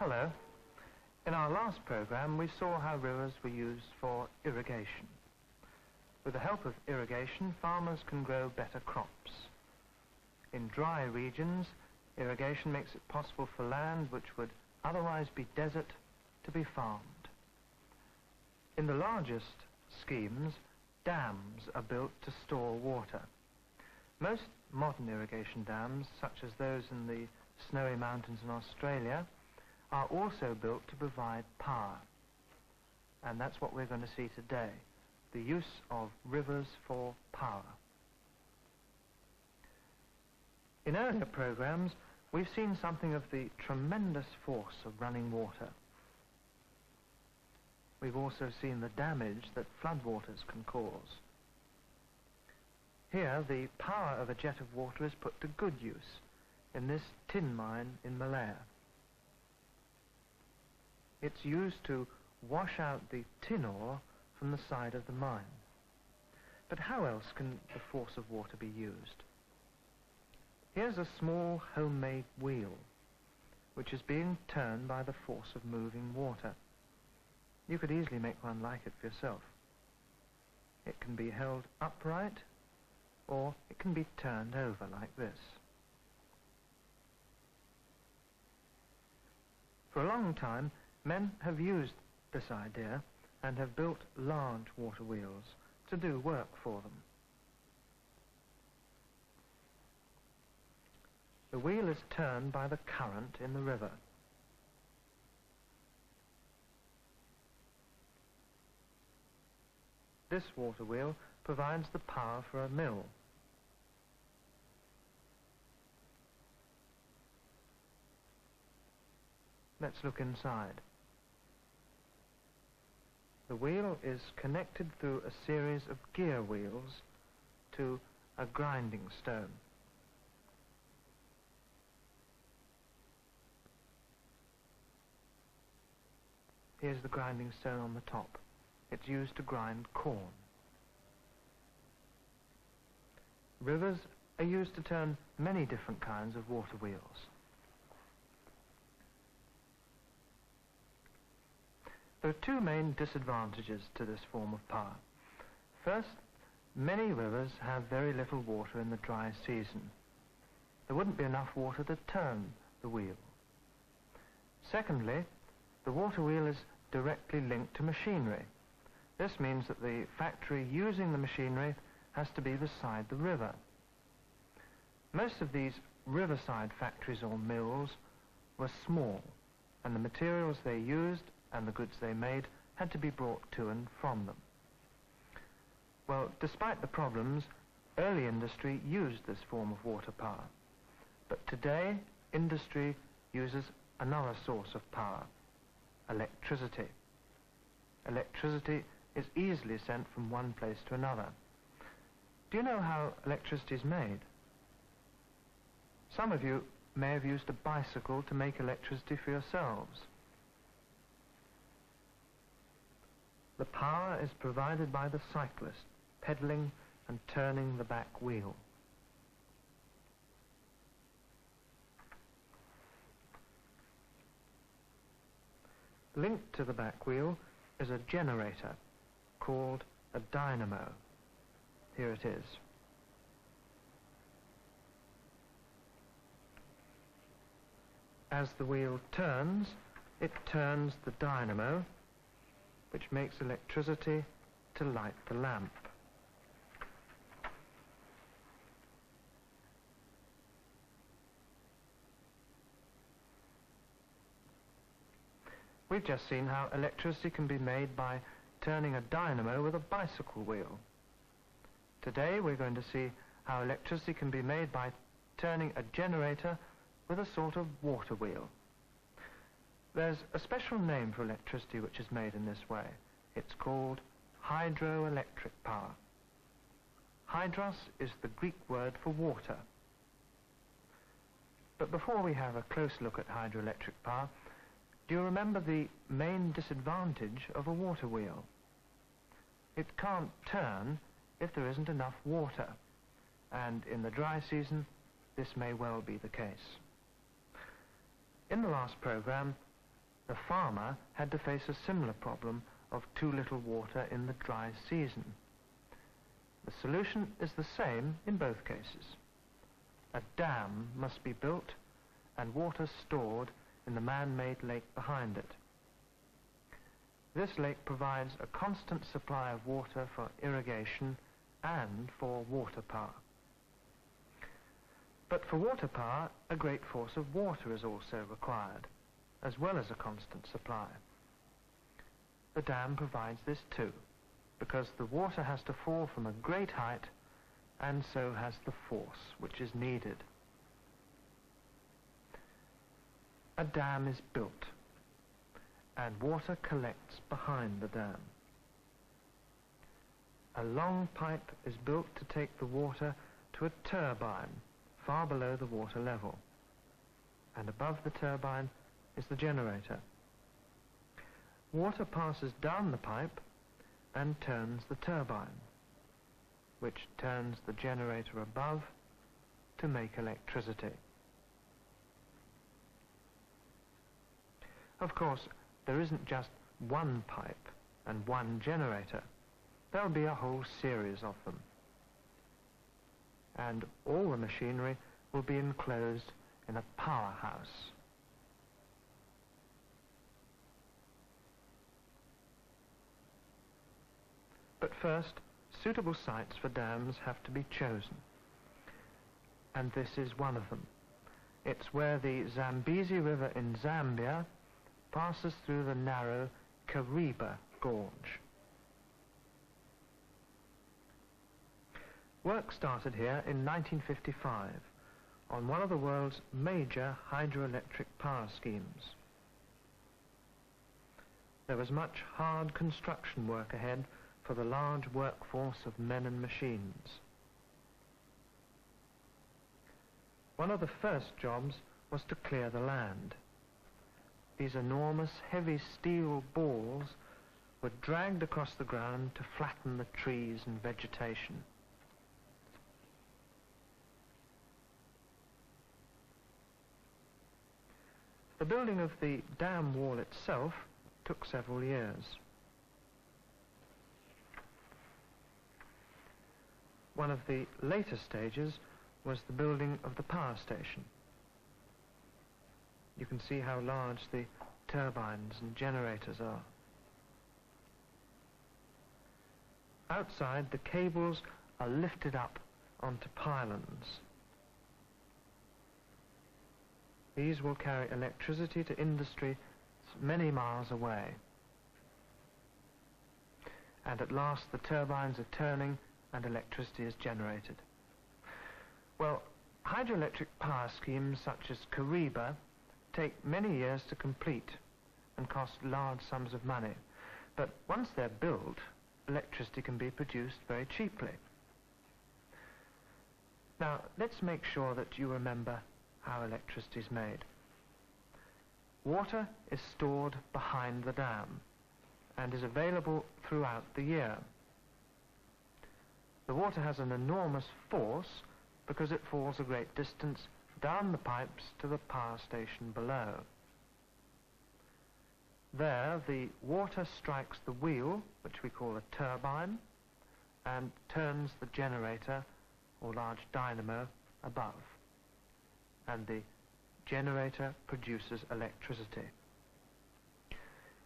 Hello. In our last program, we saw how rivers were used for irrigation. With the help of irrigation, farmers can grow better crops. In dry regions, irrigation makes it possible for land which would otherwise be desert to be farmed. In the largest schemes, dams are built to store water. Most modern irrigation dams, such as those in the snowy mountains in Australia, are also built to provide power. And that's what we're going to see today, the use of rivers for power. In earlier programs, we've seen something of the tremendous force of running water. We've also seen the damage that floodwaters can cause. Here, the power of a jet of water is put to good use in this tin mine in Malaya. It's used to wash out the tin ore from the side of the mine. But how else can the force of water be used? Here's a small homemade wheel, which is being turned by the force of moving water. You could easily make one like it for yourself. It can be held upright, or it can be turned over like this. For a long time, men have used this idea and have built large water wheels to do work for them. The wheel is turned by the current in the river. This water wheel provides the power for a mill. Let's look inside. The wheel is connected through a series of gear wheels to a grinding stone. Here's the grinding stone on the top. It's used to grind corn. Rivers are used to turn many different kinds of water wheels. There are two main disadvantages to this form of power. First, many rivers have very little water in the dry season. There wouldn't be enough water to turn the wheel. Secondly, the water wheel is directly linked to machinery. This means that the factory using the machinery has to be beside the river. Most of these riverside factories or mills were small, and the materials they used and the goods they made had to be brought to and from them. Well, despite the problems, early industry used this form of water power. But today, industry uses another source of power, electricity. Electricity is easily sent from one place to another. Do you know how electricity is made? Some of you may have used a bicycle to make electricity for yourselves. The power is provided by the cyclist, pedaling and turning the back wheel. Linked to the back wheel is a generator called a dynamo. Here it is. As the wheel turns, it turns the dynamo, which makes electricity to light the lamp. We've just seen how electricity can be made by turning a dynamo with a bicycle wheel. Today we're going to see how electricity can be made by turning a generator with a sort of water wheel. There's a special name for electricity which is made in this way. It's called hydroelectric power. Hydros is the Greek word for water. But before we have a close look at hydroelectric power, do you remember the main disadvantage of a water wheel? It can't turn if there isn't enough water, and in the dry season this may well be the case. In the last program The farmer had to face a similar problem of too little water in the dry season. The solution is the same in both cases. A dam must be built and water stored in the man-made lake behind it. This lake provides a constant supply of water for irrigation and for water power. But for water power, a great force of water is also required, as well as a constant supply. The dam provides this too, because the water has to fall from a great height, and so has the force which is needed. A dam is built, and water collects behind the dam. A long pipe is built to take the water to a turbine far below the water level, and above the turbine is the generator. Water passes down the pipe and turns the turbine, which turns the generator above to make electricity. Of course, there isn't just one pipe and one generator. There'll be a whole series of them. And all the machinery will be enclosed in a powerhouse. But first, suitable sites for dams have to be chosen. And this is one of them. It's where the Zambesi River in Zambia passes through the narrow Kariba Gorge. Work started here in 1955 on one of the world's major hydroelectric power schemes. There was much hard construction work ahead for the large workforce of men and machines. One of the first jobs was to clear the land. These enormous heavy steel balls were dragged across the ground to flatten the trees and vegetation. The building of the dam wall itself took several years. One of the later stages was the building of the power station. You can see how large the turbines and generators are. Outside, the cables are lifted up onto pylons. These will carry electricity to industry many miles away. And at last the turbines are turning and electricity is generated. Well, hydroelectric power schemes such as Kariba take many years to complete and cost large sums of money. But once they're built, electricity can be produced very cheaply. Now, let's make sure that you remember how electricity is made. Water is stored behind the dam and is available throughout the year. The water has an enormous force because it falls a great distance down the pipes to the power station below. There, the water strikes the wheel, which we call a turbine, and turns the generator, or large dynamo, above. And the generator produces electricity.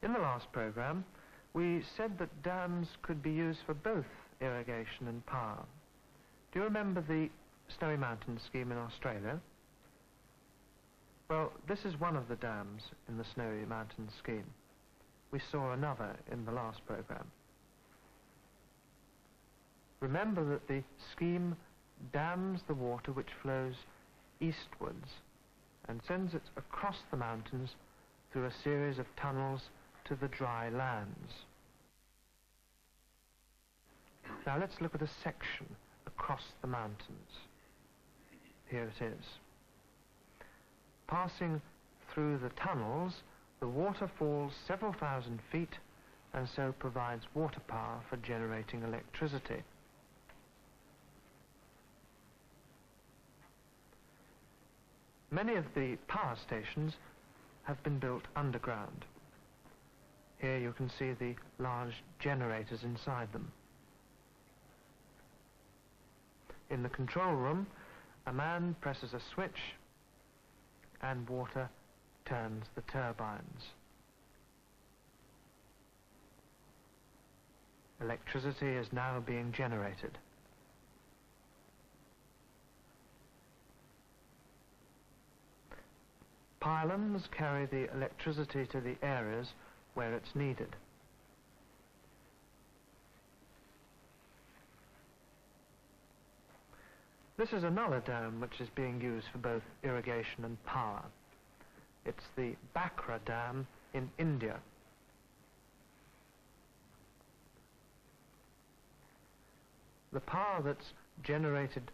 In the last program, we said that dams could be used for both irrigation and power. Do you remember the Snowy Mountains scheme in Australia? Well, this is one of the dams in the Snowy Mountains scheme. We saw another in the last program. Remember that the scheme dams the water which flows eastwards and sends it across the mountains through a series of tunnels to the dry lands. Now let's look at a section across the mountains. Here it is. Passing through the tunnels, the water falls several thousand feet and so provides water power for generating electricity. Many of the power stations have been built underground. Here you can see the large generators inside them. In the control room, a man presses a switch and water turns the turbines. Electricity is now being generated. Pylons carry the electricity to the areas where it's needed. This is another dam which is being used for both irrigation and power. It's the Kariba Dam in India. The power that's generated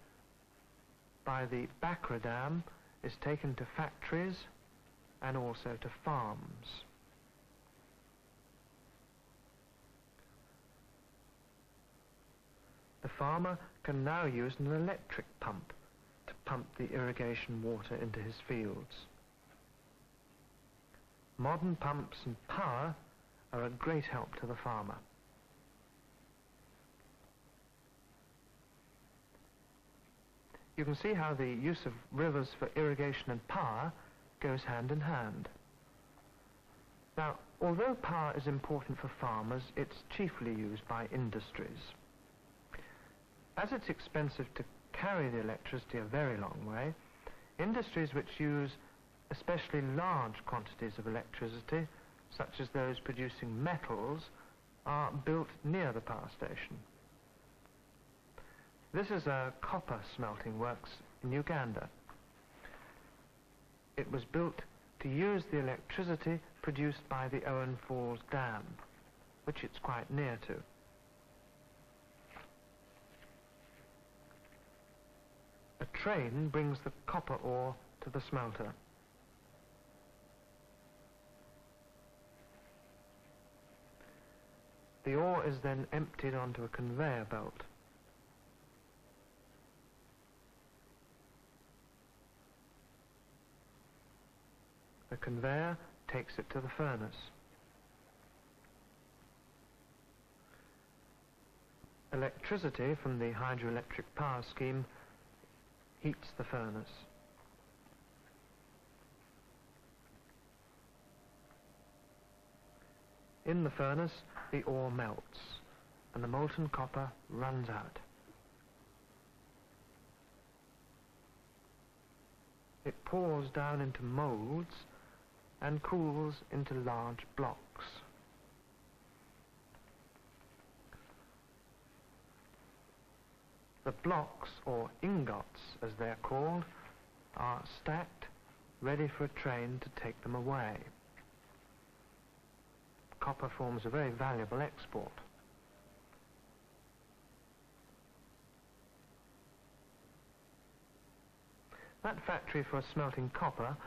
by the Kariba Dam is taken to factories and also to farms. The farmer can now use an electric pump to pump the irrigation water into his fields. Modern pumps and power are a great help to the farmer. You can see how the use of rivers for irrigation and power goes hand in hand. Now, although power is important for farmers, it's chiefly used by industries. As it's expensive to carry the electricity a very long way, industries which use especially large quantities of electricity, such as those producing metals, are built near the power station. This is a copper smelting works in Uganda. It was built to use the electricity produced by the Owen Falls Dam, which it's quite near to. A train brings the copper ore to the smelter. The ore is then emptied onto a conveyor belt. The conveyor takes it to the furnace. Electricity from the hydroelectric power scheme heats the furnace. In the furnace, the ore melts, and the molten copper runs out. It pours down into molds and cools into large blocks. The blocks, or ingots as they're called, are stacked, ready for a train to take them away. Copper forms a very valuable export. That factory for smelting copper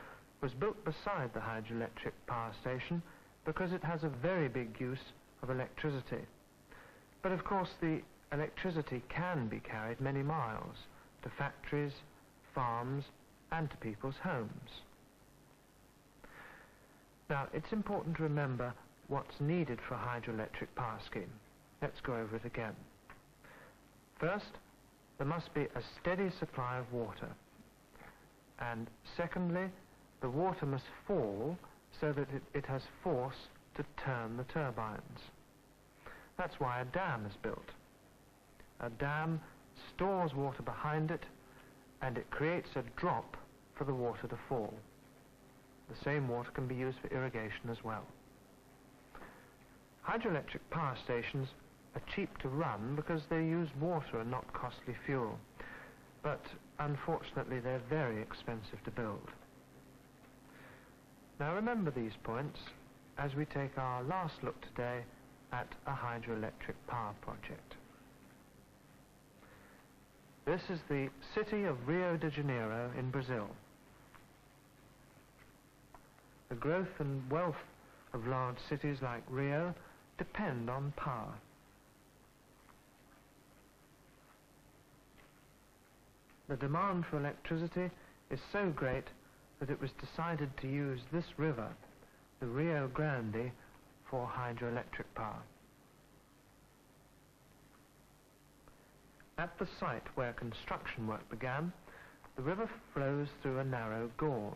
was built beside the hydroelectric power station because it has a very big use of electricity. But of course the electricity can be carried many miles to factories, farms, and to people's homes. Now, it's important to remember what's needed for a hydroelectric power scheme. Let's go over it again. First, there must be a steady supply of water. And secondly, the water must fall so that it has force to turn the turbines. That's why a dam is built. A dam stores water behind it, and it creates a drop for the water to fall. The same water can be used for irrigation as well. Hydroelectric power stations are cheap to run because they use water and not costly fuel. But unfortunately, they're very expensive to build. Now remember these points as we take our last look today at a hydroelectric power project. This is the city of Rio de Janeiro in Brazil. The growth and wealth of large cities like Rio depend on power. The demand for electricity is so great that it was decided to use this river, the Rio Grande, for hydroelectric power. At the site where construction work began, the river flows through a narrow gorge.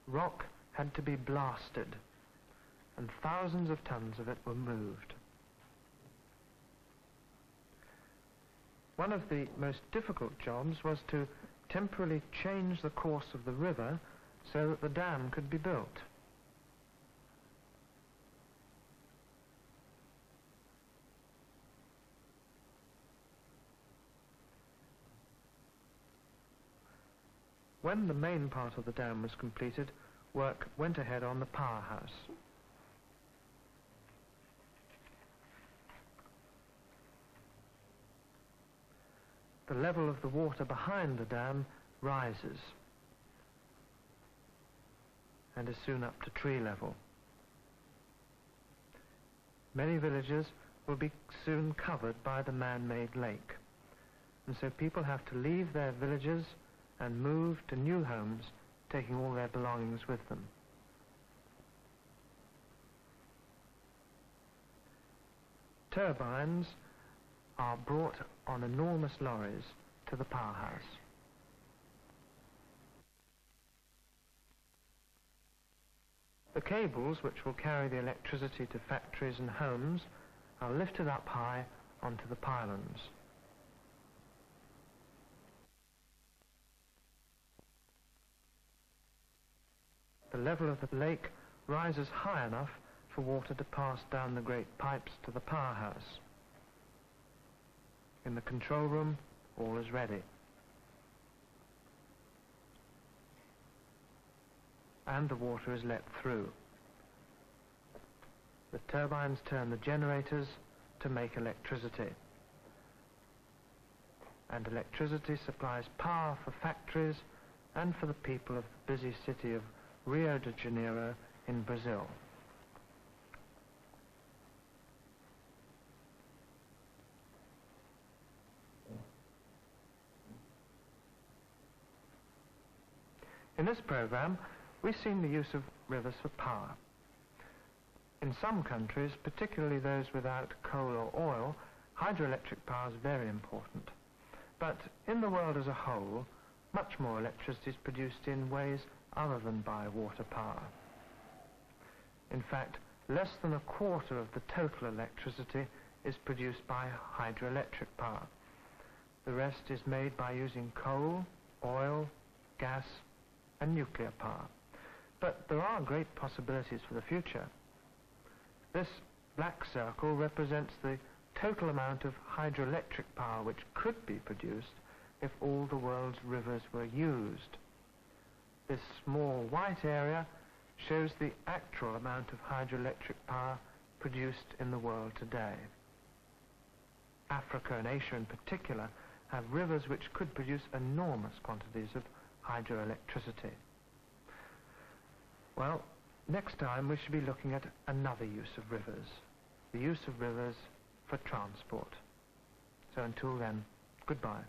Rock had to be blasted, and thousands of tons of it were moved. One of the most difficult jobs was to temporarily change the course of the river so that the dam could be built. When the main part of the dam was completed, work went ahead on the powerhouse. The level of the water behind the dam rises and is soon up to tree level. Many villages will be soon covered by the man-made lake, and so people have to leave their villages and move to new homes, taking all their belongings with them. Turbines are brought on enormous lorries to the powerhouse. The cables which will carry the electricity to factories and homes are lifted up high onto the pylons. The level of the lake rises high enough for water to pass down the great pipes to the powerhouse. In the control room, all is ready. And the water is let through. The turbines turn the generators to make electricity. And electricity supplies power for factories and for the people of the busy city of Rio de Janeiro in Brazil. In this program, we've seen the use of rivers for power. In some countries, particularly those without coal or oil, hydroelectric power is very important. But in the world as a whole, much more electricity is produced in ways other than by water power. In fact, less than a quarter of the total electricity is produced by hydroelectric power. The rest is made by using coal, oil, gas, and nuclear power. But there are great possibilities for the future. This black circle represents the total amount of hydroelectric power which could be produced if all the world's rivers were used. This small white area shows the actual amount of hydroelectric power produced in the world today. Africa and Asia in particular have rivers which could produce enormous quantities of hydroelectricity. Well, next time we should be looking at another use of rivers, the use of rivers for transport. So until then, goodbye.